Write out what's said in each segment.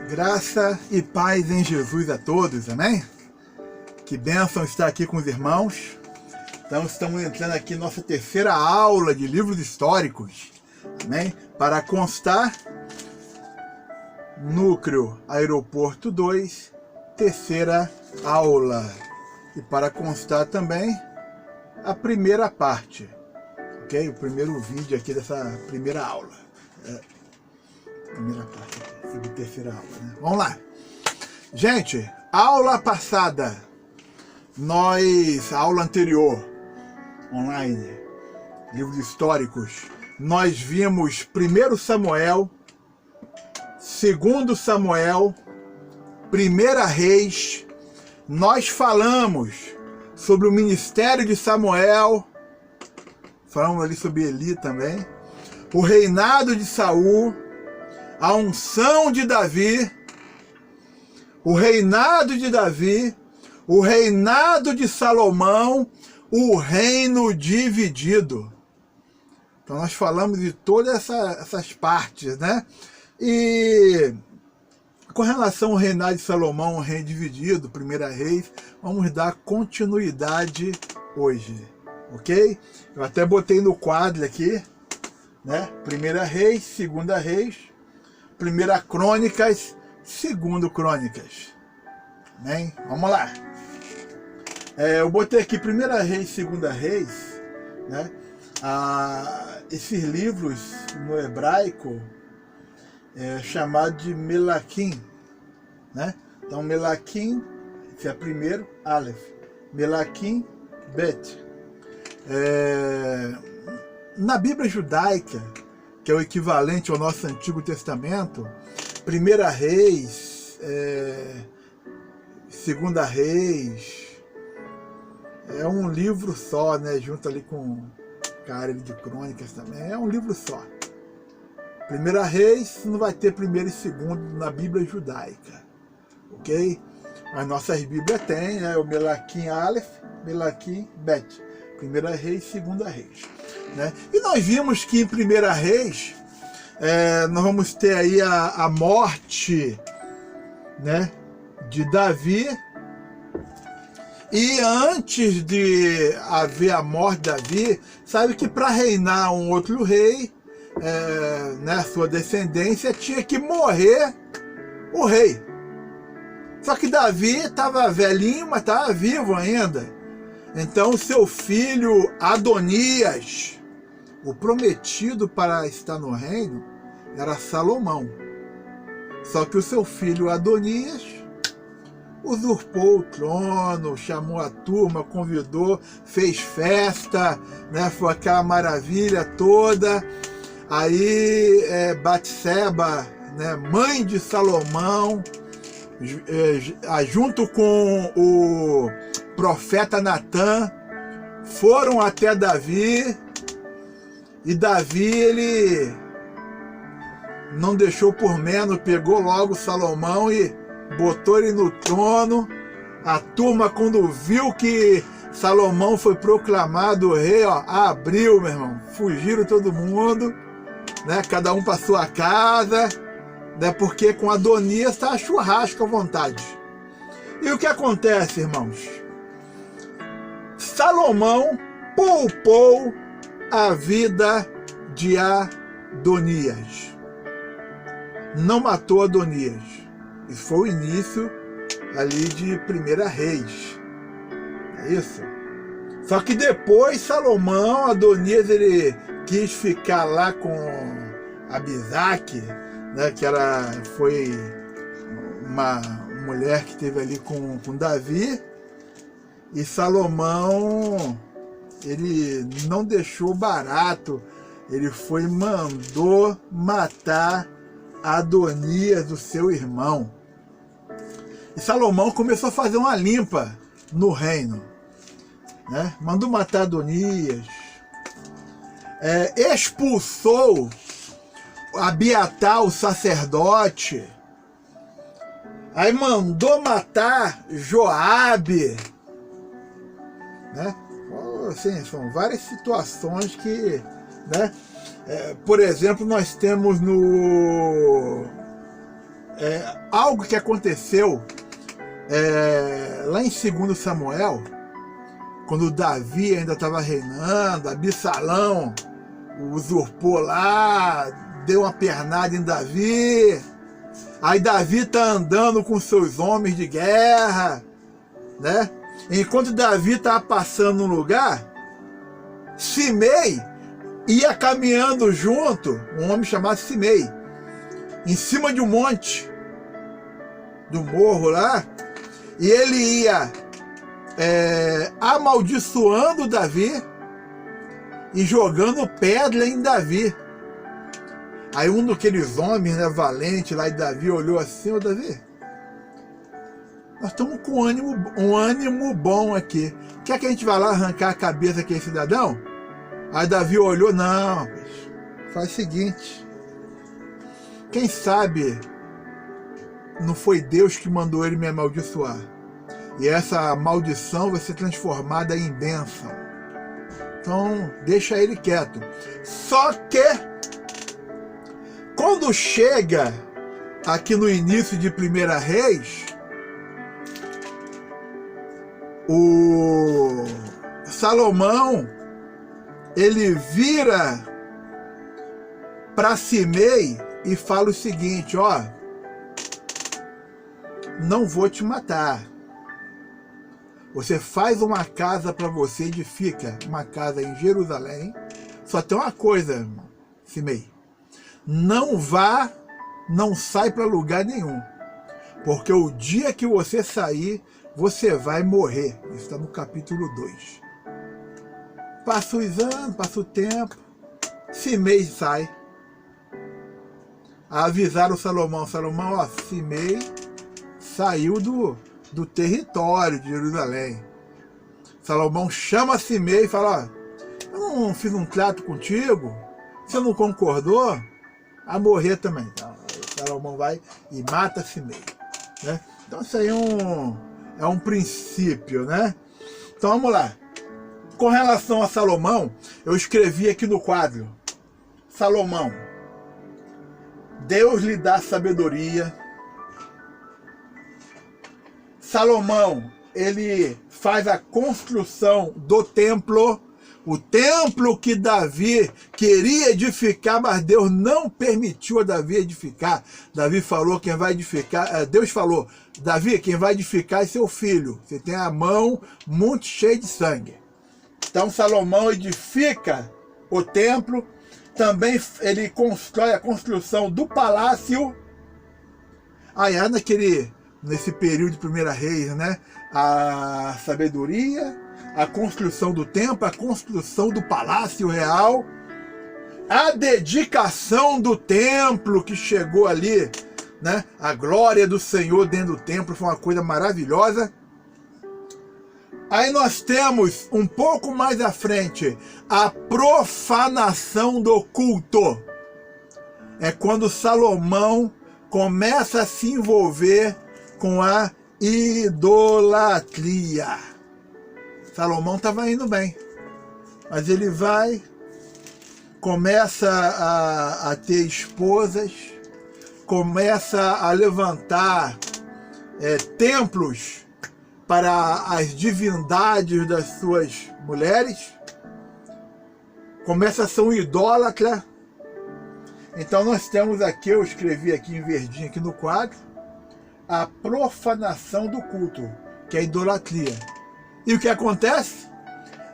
Graça e paz em Jesus a todos, amém? Que bênção estar aqui com os irmãos. Então estamos entrando aqui na nossa terceira aula de livros históricos, amém? Para constar, Núcleo Aeroporto 2, terceira aula. E para constar também a primeira parte, ok? O primeiro vídeo aqui dessa primeira aula. Primeira parte aqui, de terceira aula, né? Vamos lá. Gente, aula passada, a aula anterior, online, livros históricos, nós vimos 1 Samuel, 2 Samuel, 1 Reis, nós falamos sobre o ministério de Samuel, falamos ali sobre Eli também, o reinado de Saul, a unção de Davi, o reinado de Davi, o reinado de Salomão, o reino dividido. Então nós falamos de todas essas partes, né? E com relação ao reinado de Salomão, o reino dividido, 1 Reis, vamos dar continuidade hoje, ok? Eu até botei no quadro aqui, né? 1 Reis, 2 Reis, 1 Crônicas, 2 Crônicas. Amém? Vamos lá. Eu botei aqui 1 Reis, 2 Reis, né? Esses livros no hebraico é chamado de Melaquim, né? Então Melaquim, esse é primeiro, Aleph. Melaquim, Bet. Na Bíblia judaica, que é o equivalente ao nosso Antigo Testamento, 1 Reis, 2 Reis, é um livro só, né? Junto ali com a área de Crônicas também, é um livro só. 1 Reis não vai ter primeiro e segundo na Bíblia judaica, ok? As nossas Bíblias têm, né? O Melaquim Aleph, Melaquim Bet, 1 Reis, 2 Reis, né? E nós vimos que em 1 Reis nós vamos ter aí a morte, né, de Davi. E antes de haver a morte de Davi, sabe que para reinar um outro rei, né, sua descendência, tinha que morrer o rei. Só que Davi estava velhinho, mas estava vivo ainda. Então seu filho Adonias, o prometido para estar no reino, era Salomão. Só que o seu filho Adonias usurpou o trono, chamou a turma, convidou, fez festa, né? Foi aquela maravilha toda. Aí Batseba, né, mãe de Salomão, junto com o profeta Natã, foram até Davi. E Davi, ele não deixou por menos, pegou logo Salomão e botou ele no trono. A turma, quando viu que Salomão foi proclamado rei, ó, abriu, meu irmão, fugiram todo mundo, né? Cada um para sua casa, né? Porque com Adonias está churrasco à vontade. E o que acontece, irmãos? Salomão poupou a vida de Adonias. Não matou Adonias. Isso foi o início ali de 1 Reis. É isso? Só que depois Salomão, Adonias, ele quis ficar lá com Abisaque, né, que foi uma mulher que teve ali com Davi. E Salomão, ele não deixou barato. Ele mandou matar Adonias, o seu irmão. E Salomão começou a fazer uma limpa no reino, né? Mandou matar Adonias, expulsou Abiatar, o sacerdote. Aí mandou matar Joabe, né? Assim, são várias situações que, né? Por exemplo, nós temos no algo que aconteceu lá em 2 Samuel, quando Davi ainda estava reinando, Absalão usurpou lá, deu uma pernada em Davi. Aí Davi está andando com seus homens de guerra, né? Enquanto Davi estava passando no lugar, Simei ia caminhando junto, um homem chamado Simei, em cima de um monte, do morro lá, e ele ia amaldiçoando Davi e jogando pedra em Davi. Aí um daqueles homens, né, valente lá de Davi, olhou assim: ô Davi, nós estamos com um ânimo bom aqui. Quer que a gente vá lá arrancar a cabeça daquele cidadão? Aí Davi olhou: não, faz o seguinte, quem sabe não foi Deus que mandou ele me amaldiçoar. E essa maldição vai ser transformada em bênção. Então, deixa ele quieto. Só que, quando chega aqui no início de 1 Reis, o Salomão, ele vira para Simei e fala o seguinte: ó, não vou te matar. Você faz uma casa para você, edifica uma casa em Jerusalém. Só tem uma coisa, Simei: não sai para lugar nenhum, porque o dia que você sair, você vai morrer. Isso está no capítulo 2. Passa os anos, passa o tempo, Simei sai. Avisaram o Salomão: Salomão, ó, Simei saiu do território de Jerusalém. Salomão chama Simei e fala: ó, eu não fiz um trato contigo, você não concordou, a morrer também. Então, Salomão vai e mata Simei, né? Então isso aí é um princípio, né? Então vamos lá. Com relação a Salomão, eu escrevi aqui no quadro: Salomão, Deus lhe dá sabedoria. Salomão, ele faz a construção do templo, o templo que Davi queria edificar, mas Deus não permitiu a Davi edificar. Davi falou: quem vai edificar, Deus falou: Davi, quem vai edificar é seu filho, você tem a mão muito cheia de sangue. Então Salomão edifica o templo, também ele constrói a construção do palácio. Aí nesse período de 1 Reis, né, a sabedoria, a construção do templo, a construção do palácio real, a dedicação do templo que chegou ali, né, a glória do Senhor dentro do templo, foi uma coisa maravilhosa. Aí nós temos, um pouco mais à frente, a profanação do culto. É quando Salomão começa a se envolver com a idolatria. Salomão estava indo bem, mas ele começa a ter esposas, começa a levantar templos para as divindades das suas mulheres, começa a ser um idólatra. Então nós temos aqui, eu escrevi aqui em verdinho aqui no quadro, a profanação do culto, que é a idolatria. E o que acontece?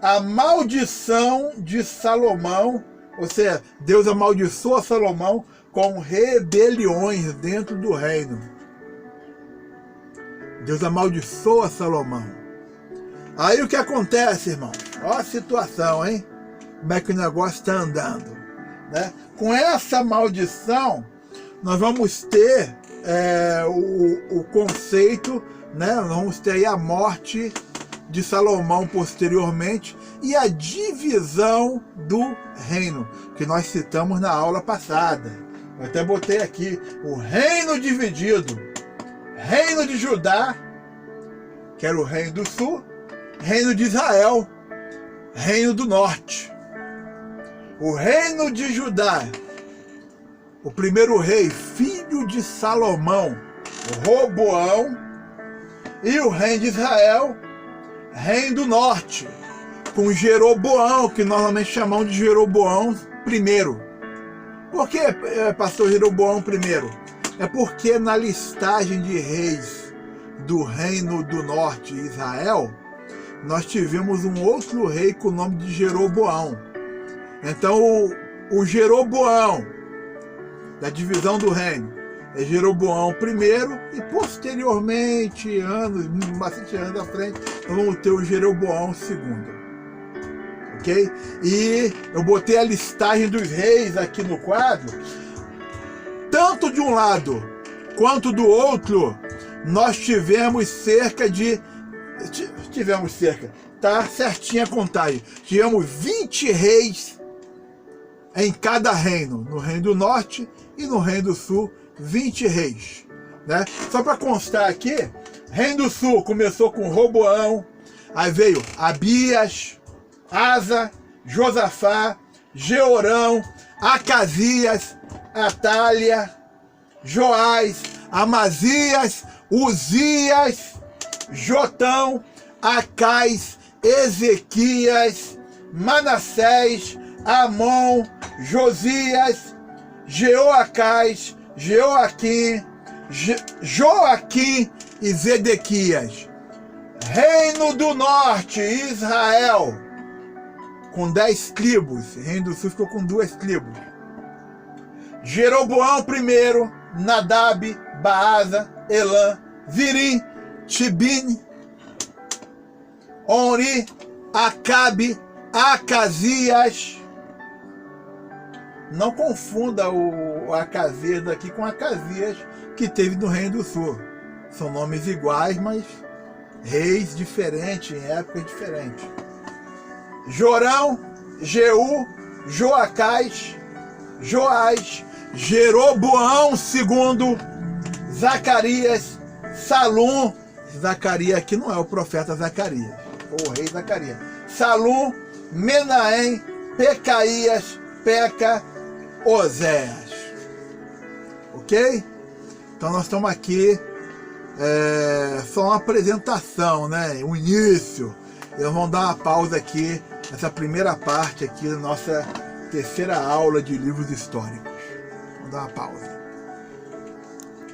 A maldição de Salomão, ou seja, Deus amaldiçoa Salomão com rebeliões dentro do reino. Deus amaldiçoa Salomão. Aí o que acontece, irmão? Olha a situação, hein? Como é que o negócio está andando, né? Com essa maldição, nós vamos ter o conceito, né? Nós vamos ter aí a morte de Salomão posteriormente e a divisão do reino, que nós citamos na aula passada. Eu até botei aqui o reino dividido: reino de Judá, que era o reino do sul, reino de Israel, reino do norte. O reino de Judá o primeiro rei, filho de Salomão, Roboão, e o reino de Israel, reino do norte, com Jeroboão, que normalmente chamam de Jeroboão I. Por que, pastor, Jeroboão I? É porque na listagem de reis do reino do norte, Israel, nós tivemos um outro rei com o nome de Jeroboão. Então o Jeroboão, da divisão do reino, é Jeroboão I, e posteriormente, bastante anos à frente, nós vamos ter o Jeroboão II. Ok? E eu botei a listagem dos reis aqui no quadro. Tanto de um lado quanto do outro, nós tivemos cerca, tá certinha a contagem, tivemos 20 reis em cada reino, no reino do norte e no reino do sul, 20 reis, né? Só para constar aqui, reino do sul começou com Roboão, aí veio Abias, Asa, Josafá, Jeorão, Acasias, Atália, Joás, Amazias, Uzias, Jotão, Acais, Ezequias, Manassés, Amon, Josias, Jeoacás, Joaquim e Zedequias. Reino do norte, Israel, com 10 tribos. Reino do sul ficou com 2 tribos. Jeroboão I, Nadab, Baasa, Elã, Zirim, Tibni, Onri, Acabe, Acasias. Não confunda o Acasias daqui com Acasias que teve no Reino do Sul. São nomes iguais, mas reis diferentes, em épocas diferentes. Jorão, Jeú, Joacás, Joás, Jeroboão II, Zacarias, Salum. Zacarias aqui não é o profeta Zacarias, ou o rei Zacarias. Salum, Menahem, Pecaías, Peca, Oséias. Ok? Então nós estamos aqui, só uma apresentação, né? Um início. Eu vou dar uma pausa aqui, nessa primeira parte aqui da nossa terceira aula de livros históricos. Vou dar uma pausa.